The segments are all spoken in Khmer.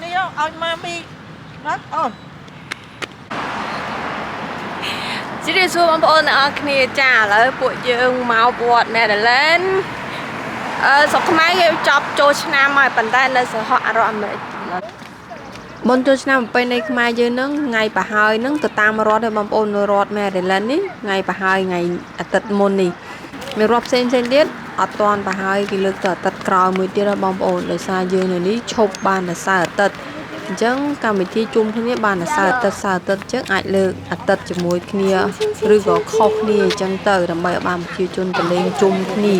នេះឲ្យមកមីណាអូនជិះសួរបងប្អូនទាំងអស់គ្នាចាឥឡូវពួកយើងមកវត្ត Netherlands ស្រុកខ្មែរគេចប់ចូលឆ្នាំហើយប៉ុន្តែនៅសហរដ្ឋអាមេរិកបុណ្យចូលឆ្នាំប្រពៃណីខ្មែរយើងហ្នឹងថ្ងៃប្រហើយហ្នឹងទៅតាមរដ្ឋឯបងប្អូននៅរដ្ឋ Maryland នេះថ្ងៃប្រហើយថ្ងៃអាទិត្យមុននេះមានរដ្ឋផ្សេងទៀតអត់ទាន់ប្រហើយគេលើកទៅអាទិត្យក្រោយមួយទៀតហើយបងប្អូនដោយសារយើងនៅនេះឈប់បានតែសៅរ៍អាទិត្យអញ្ចឹងកម្មវិធីជុំគ្នាបានតែសៅរ៍អាទិត្យអញ្ចឹងអាចលើកអាទិត្យជាមួយគ្នាឬក៏ខុសគ្នាអញ្ចឹងទៅដើម្បីឲ្យបានប្រជាជនទៅលេងជុំគ្នា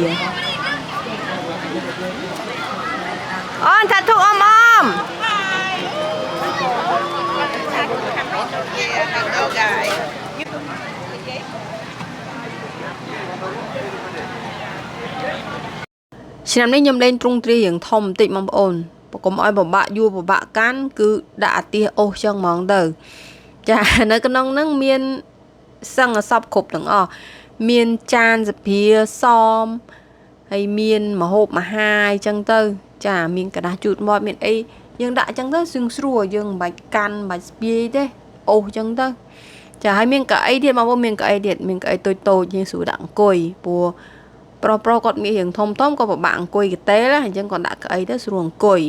អូនថាធុកអមឆ្នាំនេះខ្ញុំលេងទ្រង់ទ្រាយរឿងធំបន្តិចបងប្អូនបើកុំឲ្យពិបាកយួរពិបាកកាន់គឺដាក់អាទិះអូសចឹងហ្មងទៅចានៅក្នុងហ្នឹងមានសឹងអសពគ្រប់ទាំងអស់មានចានសភាសមហើយមានម្ហូបអាហារអញ្ចឹងទៅចាមានกระดาษជូតមាត់មានអីយើងដាក់អញ្ចឹងទៅស្រួលយើងមិនបាច់កាន់មិនបាច់ស្ពាយទេអូសអញ្ចឹងទៅចាហើយមានកៅអីទៀតបងប្អូនមានកៅអីទៀតមានកៅអីតូចយើងស្រួលដាក់អង្គុយព្រោះប្រុសគាត់មានរឿងធំក៏ពិបាកអង្គុយកតេលអញ្ចឹងគាត់ដាក់កៅអីទៅស្រួលអង្គុយ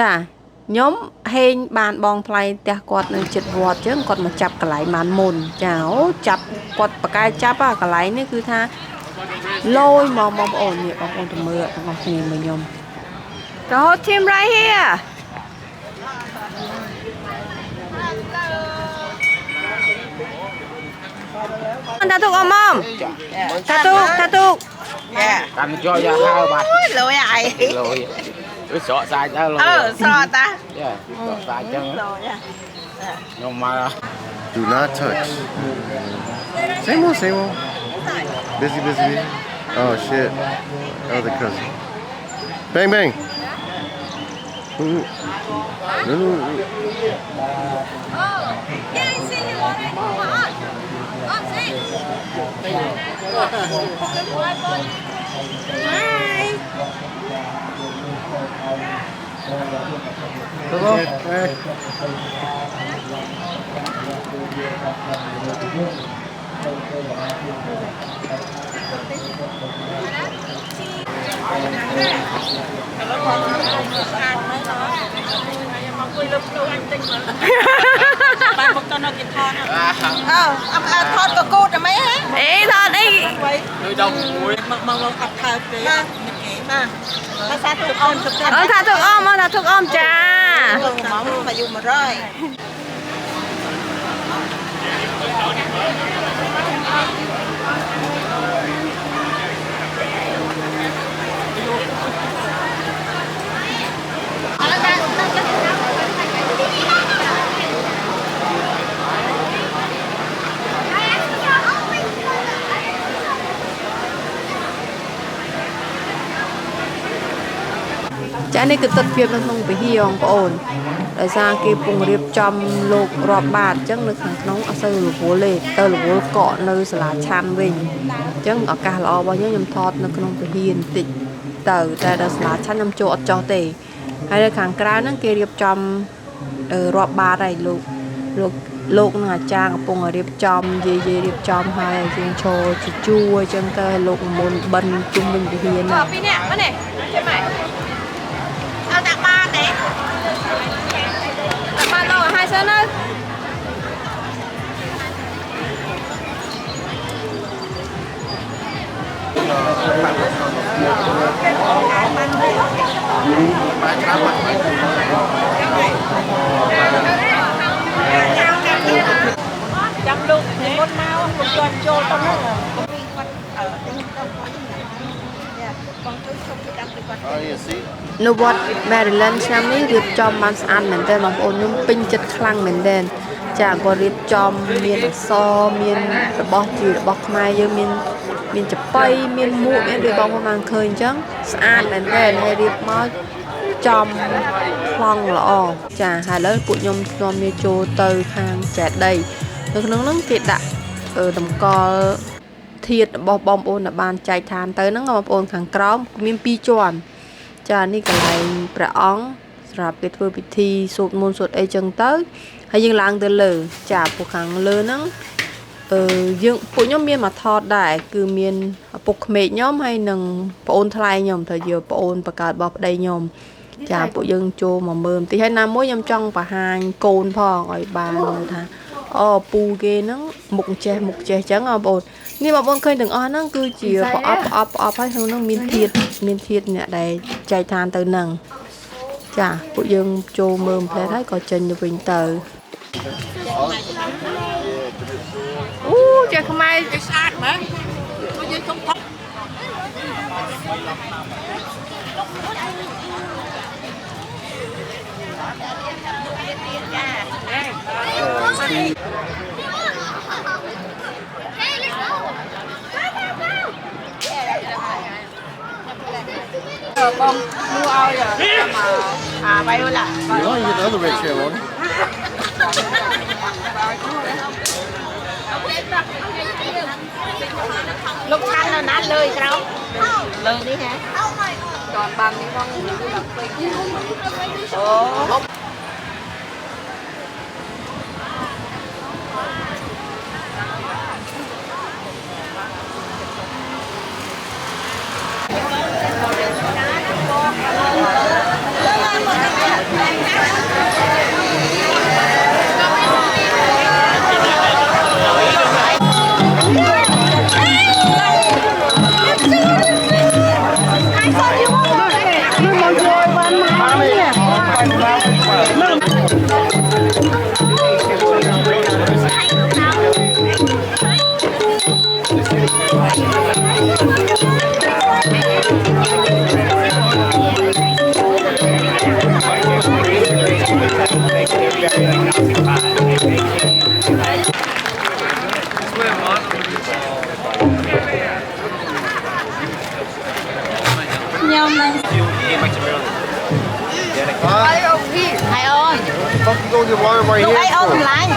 ចាខ្ញុំហេងបានបងថ្លៃផ្ទះគាត់នៅជិតវត្តអញ្ចឹងគាត់មកចាប់កន្លែងបានមុនចាអូចាប់គាត់បកាយចាប់កន្លែងនេះគឺថាលយមកបងប្អូននេះបងប្អូនទៅមើលទាំងអស់គ្នាមើលខ្ញុំ The whole team right here តាទុកអមតាទុកតាមចោយ៉ាហៅបាទលយអាយលយវាស្រកសាច់ទៅលយស្រកតាយ៉ាស្រកសាច់ចឹងខ្ញុំមក Do not touch. Same old. Busy. Oh shit. Other cousin. Bang bang. Oh, yeah, I see him already. On, see. Hi. Hello. Hey. bạn một con nó kịp thon thon có cút rồi mấy hả ê thon đi đôi đồng muối mong ập thao tí mà sao thuộc ôm thuộc ôm cha mong mà dùng mà rồi ចានេះគឺទស្សនវិជ្ជានៅក្នុងវិហារបងប្អូនដោយសារគេពង្រៀបចំលោករាប់បាតអញ្ចឹងនៅខាងក្នុងអត់សូវរវល់ទេទៅរវល់កកនៅសាលាឆាន់វិញអញ្ចឹងឱកាសល្អរបស់ខ្ញុំថតនៅក្នុងវិហារបន្តិចទៅតែដល់សាលាឆាន់ខ្ញុំចូលអត់ចោះទេហើយនៅខាងក្រៅហ្នឹងគេរៀបចំរាប់បាតហើយលោកនឹងអាចារ្យកំពុងរៀបចំយាយរៀបចំហើយយើងចូលជួអញ្ចឹងទៅលោកមុនបិណ្ឌជុំវិញវិហារហ្នឹងពីនេះមកនេះចាំម៉េចដាក់បានទេដាក់បានលោកឲ្យសិនទៅចាំលោកនិមន្តមកខ្ញុំជន់ចូលទៅហ្នឹងនៅវត្ត Maryland ឆ្នាំនេះរៀបចំបានស្អាតមែនទែនបងប្អូនខ្ញុំពេញចិត្តខ្លាំងមែនទែនចាគាត់រៀបចំមានអក្សរមានរបស់ខ្មែរយើងមានចបៃមានមួកមានដូចបងប្អូនបានឃើញអញ្ចឹងស្អាតមែនទែនហើយរៀបមកចំប្លង់ល្អចាហើយឥឡូវពួកខ្ញុំនាំគ្នាចូលទៅខាងចេតិយនៅក្នុងហ្នឹងគេដាក់តម្កល់ធាតុរបស់បងប្អូនដែលបានចែកឋានទៅហ្នឹងបងប្អូនខាងក្រោមមាន2ជាន់ចានេះកន្លែងព្រះអង្គ សម្រាប់គេធ្វើពិធីសូត្រមន្តសូត្រអីចឹងទៅហើយយើងឡើងទៅលើចាពួកខាងលើហ្នឹងយើងពួកខ្ញុំមានមកថតដែរគឺមានឪពុកក្មេកខ្ញុំហើយនឹងប្អូនថ្លៃខ្ញុំទៅយកប្អូនបកើតរបស់ប្តីខ្ញុំចាពួកយើងចូលមកមើលបន្តិចហើយណាមួយខ្ញុំចង់បង្ហាញកូនផងឲ្យបានមើលថាអូពូគេហ្នឹងមុខចេះចឹងបងប្អូននេះបងប្អូនឃើញទាំងអស់ហ្នឹងគឺជាប្រអប់ហើយក្នុងហ្នឹងមានធាតុអ្នកដែលចែកឋានទៅហ្នឹងចាពួកយើងចូលមើលផ្លែហើយក៏ចេញទៅវិញទៅអូចេះខ្មែរចេះស្អាតមែនពួកយើងសុំថតបងmua ơi à bay ơi là You know, you get the other red chair, won't you? lúc ăn là nát lời sao lời đi hả còn bằng đi con ồ Huh? ai ơi Fuck you gonna get water right lúc here? ai ôm for? lại